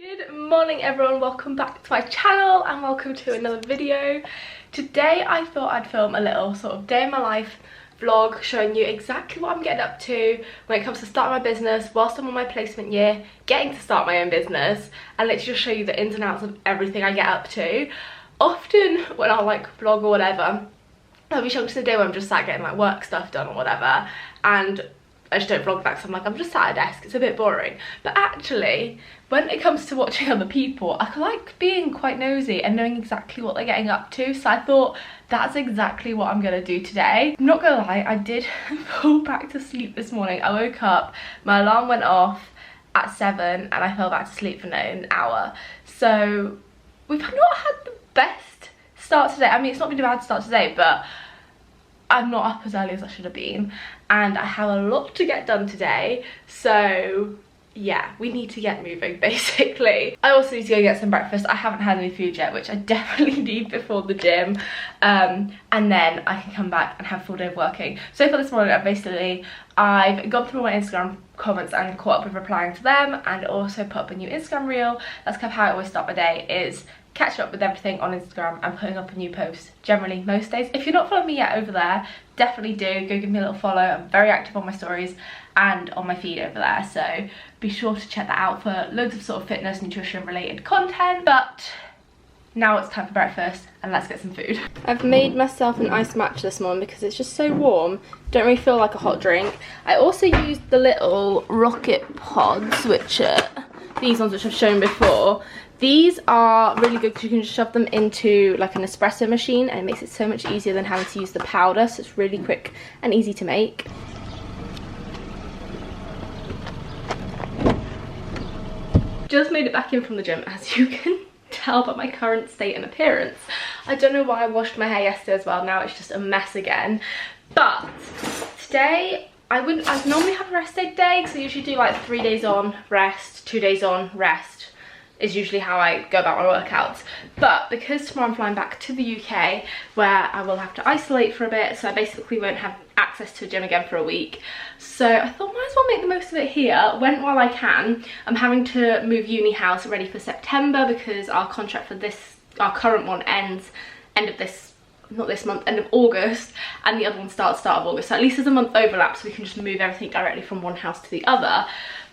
Good morning everyone, welcome back to my channel and welcome to another video. Today I thought I'd film a little sort of day in my life vlog showing you exactly what I'm getting up to when it comes to starting my business whilst I'm on my placement year, getting to start my own business, and literally just show you the ins and outs of everything I get up to. Often when I'll like vlog or whatever, there'll be chunks of the day where I'm just sat getting like work stuff done or whatever, and I just don't vlog that because I'm like, I'm just sat at a desk, it's a bit boring. But actually, when it comes to watching other people, I like being quite nosy and knowing exactly what they're getting up to. So I thought that's exactly what I'm gonna do today. I'm not gonna lie, I did fall back to sleep this morning. I woke up, my alarm went off at 7 and I fell back to sleep for an hour. So we've not had the best start today. I mean, it's not been a bad start today, but I'm not up as early as I should have been, and I have a lot to get done today, so yeah, we need to get moving basically. I also need to go get some breakfast. I haven't had any food yet, which I definitely need before the gym, and then I can come back and have a full day of working. So for this morning, I've gone through my Instagram comments and caught up with replying to them, and also put up a new Instagram reel. That's kind of how I always start my day, is catching up with everything on Instagram and putting up a new post generally most days. If you're not following me yet over there, definitely do go give me a little follow. I'm very active on my stories and on my feed over there, so be sure to check that out for loads of sort of fitness, nutrition related content. But now it's time for breakfast and let's get some food. I've made myself an iced matcha this morning because it's just so warm. Don't really feel like a hot drink. I also used the little rocket pods, which are these ones which I've shown before. These are really good because you can just shove them into like an espresso machine and it makes it so much easier than having to use the powder, so it's really quick and easy to make. Just made it back in from the gym, as you can tell by my current state and appearance. I don't know why I washed my hair yesterday as well, now it's just a mess again. But today I normally have a rest day today, because I usually do like 3 days on, rest, 2 days on, rest is usually how I go about my workouts. But because tomorrow I'm flying back to the UK where I will have to isolate for a bit, so I basically won't have access to a gym again for a week, so I thought might as well make the most of it here, when while I can. I'm having to move uni house ready for September because our contract for our current one ends end of August, and the other one starts start of August, so at least there's a month overlap so we can just move everything directly from one house to the other.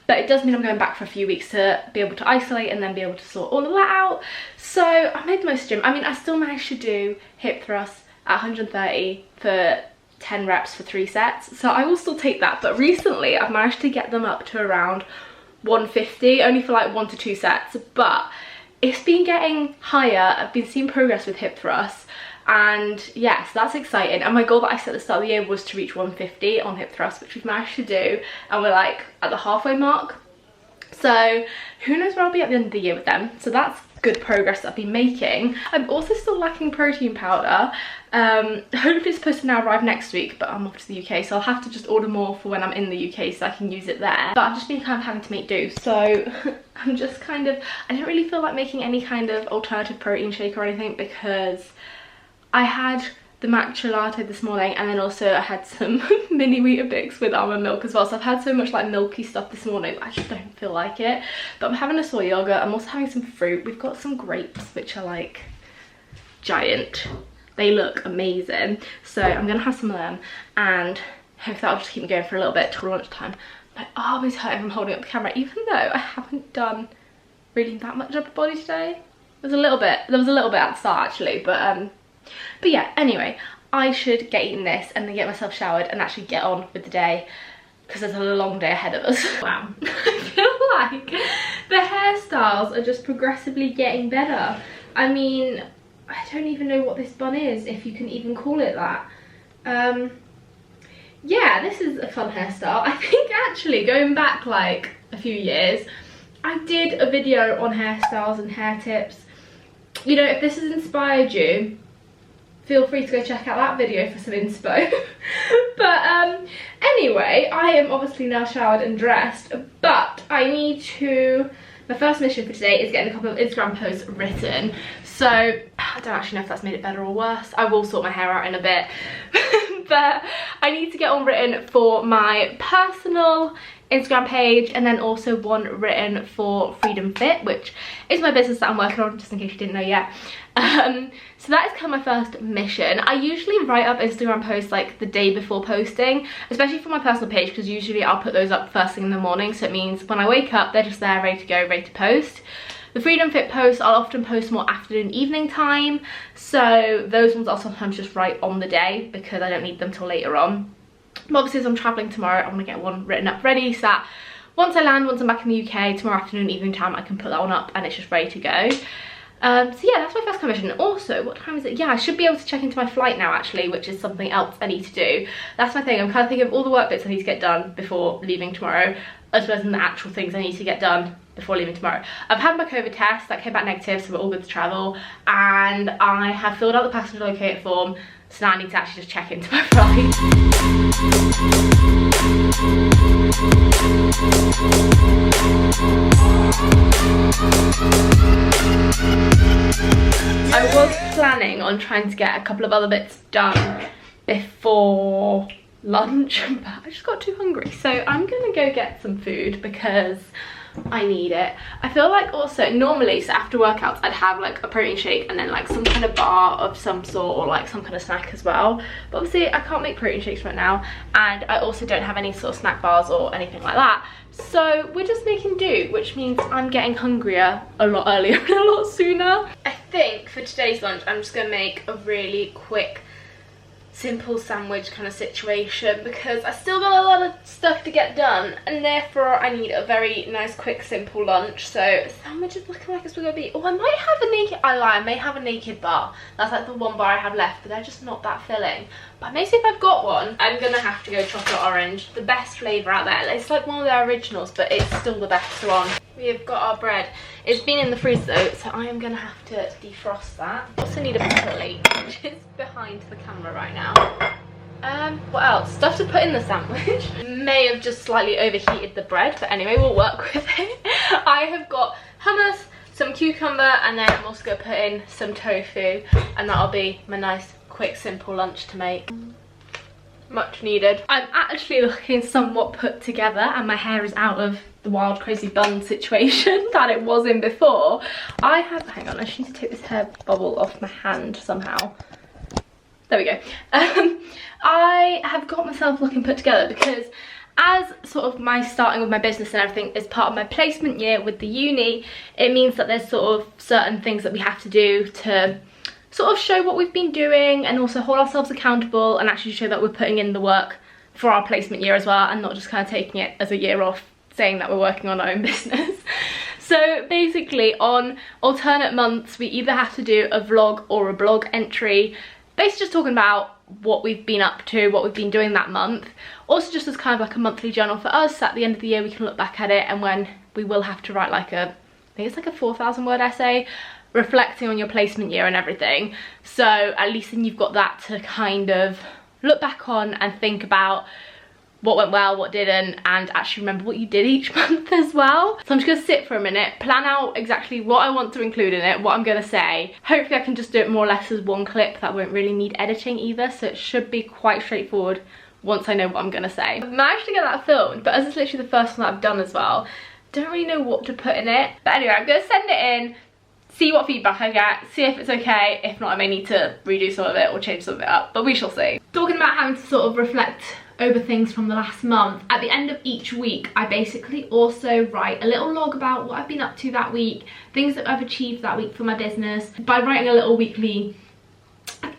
But it does mean I'm going back for a few weeks to be able to isolate and then be able to sort all of that out. So I made the most of the gym. I mean, I still managed to do hip thrusts at 130 for 10 reps for 3 sets. So I will still take that. But recently I've managed to get them up to around 150, only for like 1 to 2 sets. But it's been getting higher. I've been seeing progress with hip thrusts. And yes, that's exciting. And my goal that I set at the start of the year was to reach 150 on hip thrust, which we've managed to do, and we're like at the halfway mark. So who knows where I'll be at the end of the year with them. So that's good progress that I've been making. I'm also still lacking protein powder. Hopefully it's supposed to now arrive next week, but I'm off to the UK, so I'll have to just order more for when I'm in the UK so I can use it there. But I've just been kind of having to make do, so I'm just kind of, I don't really feel like making any kind of alternative protein shake or anything, because I had the matcha latte this morning, and then also I had some mini Weetabix with almond milk as well. So I've had so much like milky stuff this morning, I just don't feel like it. But I'm having a soy yogurt. I'm also having some fruit. We've got some grapes, which are like giant. They look amazing. So I'm gonna have some of them, and hopefully that'll just keep me going for a little bit till lunchtime. My arm is hurting from holding up the camera, even though I haven't done really that much upper body today. There was a little bit at the start actually, but yeah, anyway, I should get eating this and then get myself showered and actually get on with the day, because there's a long day ahead of us. Wow. I feel like the hairstyles are just progressively getting better. I mean, I don't even know what this bun is, if you can even call it that. Yeah, this is a fun hairstyle. I think actually going back like a few years, I did a video on hairstyles and hair tips. You know, if this has inspired you, feel free to go check out that video for some inspo. But anyway, I am obviously now showered and dressed, but I need to, my first mission for today is getting a couple of Instagram posts written. So I don't actually know if that's made it better or worse. I will sort my hair out in a bit. But I need to get on written for my personal Instagram page, and then also one written for FreedomFit, which is my business that I'm working on, just in case you didn't know yet. So that is kind of my first mission. I usually write up Instagram posts like the day before posting, especially for my personal page, because usually I'll put those up first thing in the morning, so it means when I wake up they're just there ready to go, ready to post. The FreedomFit posts I'll often post more afternoon, evening time, so those ones I'll sometimes just write on the day because I don't need them till later on. But obviously as I'm travelling tomorrow, I want to get one written up ready so that once I land, once I'm back in the UK, tomorrow afternoon, evening time, I can put that one up and it's just ready to go. So yeah, that's my first commission. Also, what time is it? Yeah, I should be able to check into my flight now actually, which is something else I need to do. That's my thing. I'm kind of thinking of all the work bits I need to get done before leaving tomorrow, as well as the actual things I need to get done before leaving tomorrow. I've had my COVID test, that came back negative, so we're all good to travel, and I have filled out the passenger locator form, so now I need to actually just check into my flight. I was planning on trying to get a couple of other bits done before lunch, but I just got too hungry, so I'm gonna go get some food because I need it. I feel like also normally, so after workouts I'd have like a protein shake and then like some kind of bar of some sort, or like some kind of snack as well, but obviously I can't make protein shakes right now, and I also don't have any sort of snack bars or anything like that, so we're just making do, which means I'm getting hungrier a lot earlier and a lot sooner. I think for today's lunch I'm just gonna make a really quick simple sandwich kind of situation, because I still got a lot of stuff to get done and therefore I need a very nice quick simple lunch. So sandwich is looking like it's gonna be, oh, I might have a naked, I lie, I may have a naked bar. That's like the one bar I have left, but they're just not that filling. But maybe if I've got one, I'm gonna have to go chocolate orange, the best flavour out there. It's like one of their originals, but it's still the best one. We have got our bread. It's been in the freezer though, so I am gonna have to defrost that. Also need a plate, which is behind the camera right now. What else? Stuff to put in the sandwich. May have just slightly overheated the bread, but anyway, we'll work with it. I have got hummus, some cucumber, and then I'm also gonna put in some tofu, and that'll be my nice, quick, simple lunch to make. Much needed. I'm actually looking somewhat put together, and my hair is out of the wild crazy bun situation that it was in before. I have, hang on, I just need to take this hair bubble off my hand somehow. There we go. I have got myself looking put together because as sort of my starting with my business and everything is part of my placement year with the uni, it means that there's sort of certain things that we have to do to sort of show what we've been doing and also hold ourselves accountable and actually show that we're putting in the work for our placement year as well, and not just kind of taking it as a year off saying that we're working on our own business. So basically on alternate months we either have to do a vlog or a blog entry, basically just talking about what we've been up to, what we've been doing that month. Also just as kind of like a monthly journal for us, so at the end of the year we can look back at it, and when we will have to write like a, I think it's like a 4,000 word essay reflecting on your placement year and everything. So at least then you've got that to kind of look back on and think about what went well, what didn't, and actually remember what you did each month as well. So I'm just gonna sit for a minute, plan out exactly what I want to include in it, what I'm gonna say. Hopefully I can just do it more or less as one clip that won't really need editing either, so it should be quite straightforward once I know what I'm gonna say. I managed to get that filmed, but as it's literally the first one that I've done as well, don't really know what to put in it. But anyway, I'm gonna send it in, see what feedback I get, see if it's okay. If not, I may need to redo some of it or change some of it up, but we shall see. Talking about having to sort of reflect over things from the last month, at the end of each week I basically also write a little log about what I've been up to that week, things that I've achieved that week for my business. By writing a little weekly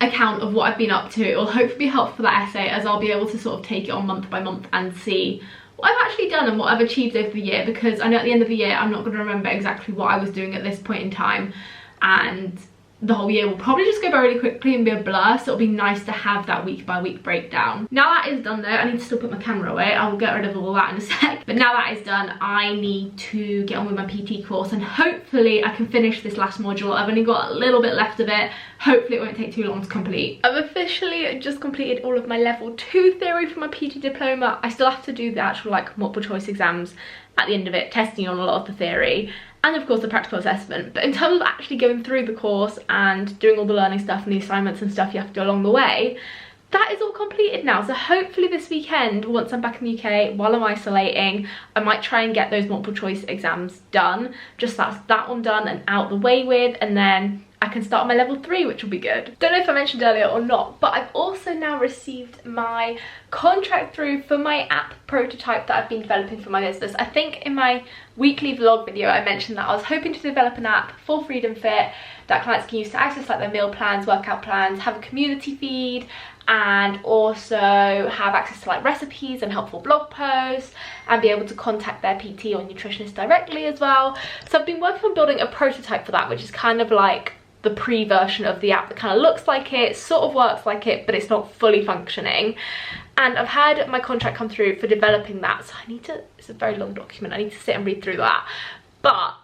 account of what I've been up to, it will hopefully be helpful for that essay, as I'll be able to sort of take it on month by month and see what I've actually done and what I've achieved over the year, because I know at the end of the year I'm not going to remember exactly what I was doing at this point in time, and the whole year will probably just go by really quickly and be a blur, so it'll be nice to have that week by week breakdown. Now that is done though, I need to still put my camera away, I will get rid of all that in a sec, but now that is done I need to get on with my PT course, and hopefully I can finish this last module. I've only got a little bit left of it, hopefully it won't take too long to complete. I've officially just completed all of my level 2 theory for my PT diploma. I still have to do the actual like multiple choice exams at the end of it, testing on a lot of the theory, and of course the practical assessment. But in terms of actually going through the course and doing all the learning stuff and the assignments and stuff you have to do along the way, that is all completed now. So hopefully this weekend, once I'm back in the UK, while I'm isolating, I might try and get those multiple choice exams done. Just that's that one done and out the way with, and then I can start my level 3, which will be good. Don't know if I mentioned earlier or not, but I've also now received my contract through for my app prototype that I've been developing for my business. I think in my weekly vlog video I mentioned that I was hoping to develop an app for FreedomFit that clients can use to access like their meal plans, workout plans, have a community feed, and also have access to like recipes and helpful blog posts, and be able to contact their PT or nutritionist directly as well. So I've been working on building a prototype for that, which is kind of like the pre-version of the app that kind of looks like it, sort of works like it, but it's not fully functioning. And I've had my contract come through for developing that, so I need to, it's a very long document, I need to sit and read through that. But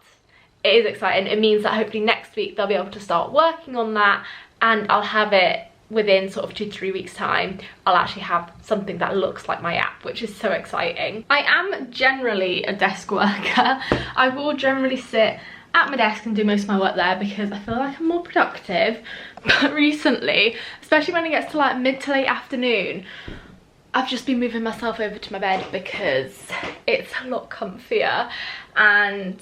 it is exciting. It means that hopefully next week they'll be able to start working on that, and I'll have it within sort of 2 to 3 weeks time. I'll actually have something that looks like my app, which is so exciting. I am generally a desk worker. I will generally sit at my desk and do most of my work there because I feel like I'm more productive. But recently, especially when it gets to like mid to late afternoon, I've just been moving myself over to my bed because it's a lot comfier, and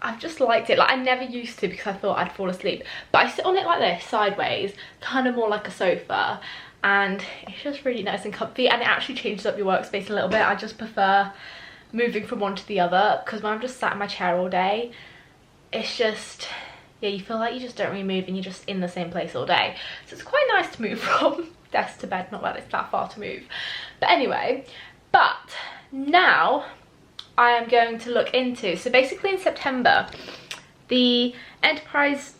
I've just liked it. Like, I never used to because I thought I'd fall asleep, but I sit on it like this, sideways, kind of more like a sofa, and it's just really nice and comfy, and it actually changes up your workspace a little bit. I just prefer moving from one to the other, because when I'm just sat in my chair all day, it's just, yeah, you feel like you just don't really move and you're just in the same place all day. So it's quite nice to move from desk to bed, not that it's that far to move. But anyway, but now I am going to look into, so basically in September, the enterprise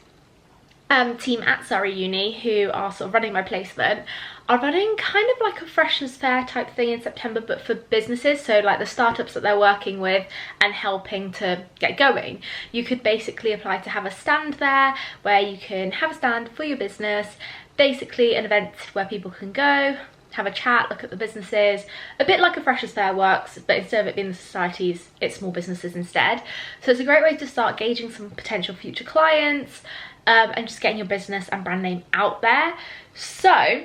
team at Surrey Uni, who are sort of running my placement, are running kind of like a freshers fair type thing in September, but for businesses, so like the startups that they're working with and helping to get going. You could basically apply to have a stand there, where you can have a stand for your business, basically an event where people can go, have a chat, look at the businesses, a bit like a freshers fair works, but instead of it being the societies, it's small businesses instead. So it's a great way to start gauging some potential future clients, and just getting your business and brand name out there. So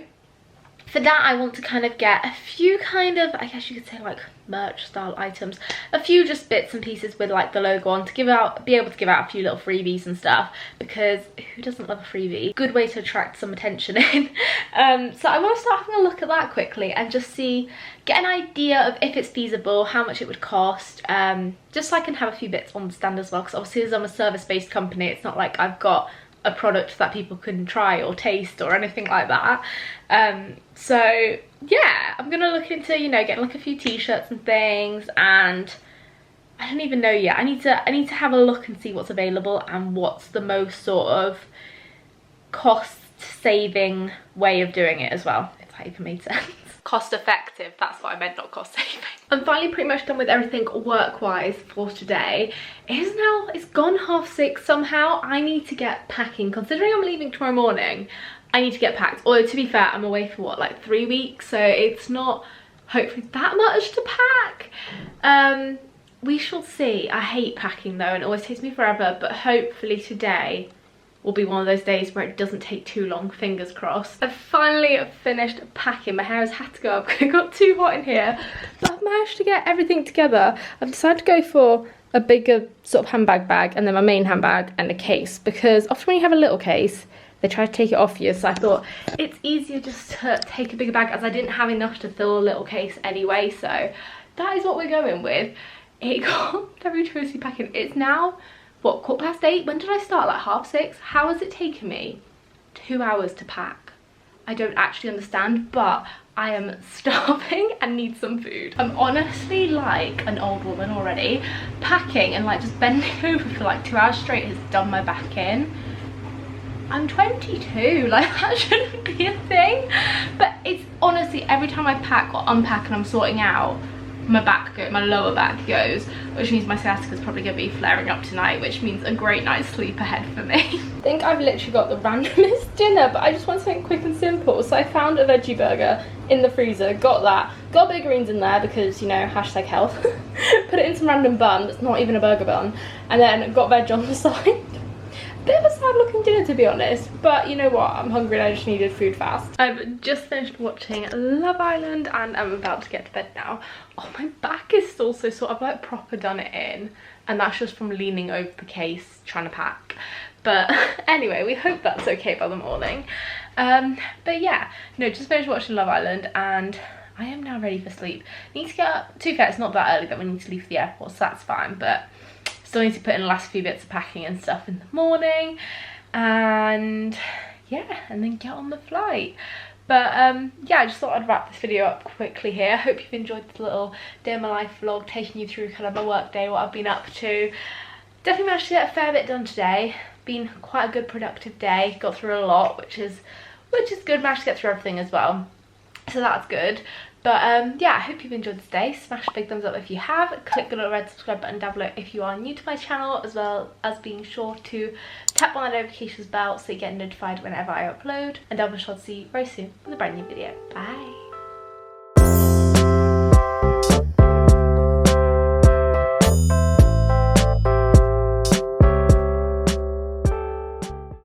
for that, I want to kind of get a few kind of, I guess you could say like merch style items, a few just bits and pieces with like the logo on, to give out, be able to give out a few little freebies and stuff, because who doesn't love a freebie? Good way to attract some attention in. So I want to start having a look at that quickly and just see, get an idea of if it's feasible, how much it would cost, just so I can have a few bits on the stand as well, because obviously as I'm a service-based company, it's not like I've got a product that people can try or taste or anything like that. So yeah, I'm gonna look into, you know, getting like a few t-shirts and things, and I don't even know yet. I need to have a look and see what's available and what's the most sort of cost saving way of doing it as well, if that even made sense. Cost effective, that's what I meant, not cost saving. I'm finally pretty much done with everything work-wise for today. It's gone 6:30 somehow. I need to get packing. Considering I'm leaving tomorrow morning, I need to get packed. Although to be fair, I'm away for what, like 3 weeks, so it's not hopefully that much to pack. We shall see. I hate packing though, and it always takes me forever, but hopefully today will be one of those days where it doesn't take too long, fingers crossed. I've finally finished packing. My hair has had to go up because it got too hot in here, but I've managed to get everything together. I've decided to go for a bigger sort of handbag bag, and then my main handbag and a case, because often when you have a little case, they try to take it off you, so I thought it's easier just to take a bigger bag, as I didn't have enough to fill a little case anyway. So that is what we're going with. It got very twisty packing. It's now, what, 8:15? When did I start? Like 6:30? How has it taken me 2 hours to pack? I don't actually understand, but I am starving and need some food. I'm honestly like an old woman already. Packing and like just bending over for like 2 hours straight has done my back in. I'm 22, like that shouldn't be a thing. But it's honestly, every time I pack or unpack and I'm sorting out, my lower back goes, which means my sciatica's probably gonna be flaring up tonight, which means a great night's sleep ahead for me. I think I've literally got the randomest dinner, but I just want something quick and simple. So I found a veggie burger in the freezer, got that, got big greens in there because, you know, #health. Put it in some random bun that's not even a burger bun, and then got veg on the side. bit of a sad looking dinner, to be honest, but you know what, I'm hungry and I just needed food fast. I've just finished watching Love Island and I'm about to get to bed now. Oh, my back is still so sore. I've like proper done it in, and that's just from leaning over the case trying to pack. But anyway, we hope that's okay by the morning. But yeah, no, just finished watching Love Island and I am now ready for sleep. Need to get up, to be fair, it's not that early that we need to leave for the airport, so that's fine, but still need to put in the last few bits of packing and stuff in the morning, and yeah, and then get on the flight. But yeah, I just thought I'd wrap this video up quickly here. I hope you've enjoyed this little day of my life vlog, taking you through kind of my work day, what I've been up to. Definitely managed to get a fair bit done today. Been quite a good productive day, got through a lot, which is good. Managed to get through everything as well, so that's good. But yeah, I hope you've enjoyed this day. Smash a big thumbs up if you have. Click the little red subscribe button down below if you are new to my channel, as well as being sure to tap on the notifications bell so you get notified whenever I upload. And I'll be sure to see you very soon with a brand new video. Bye.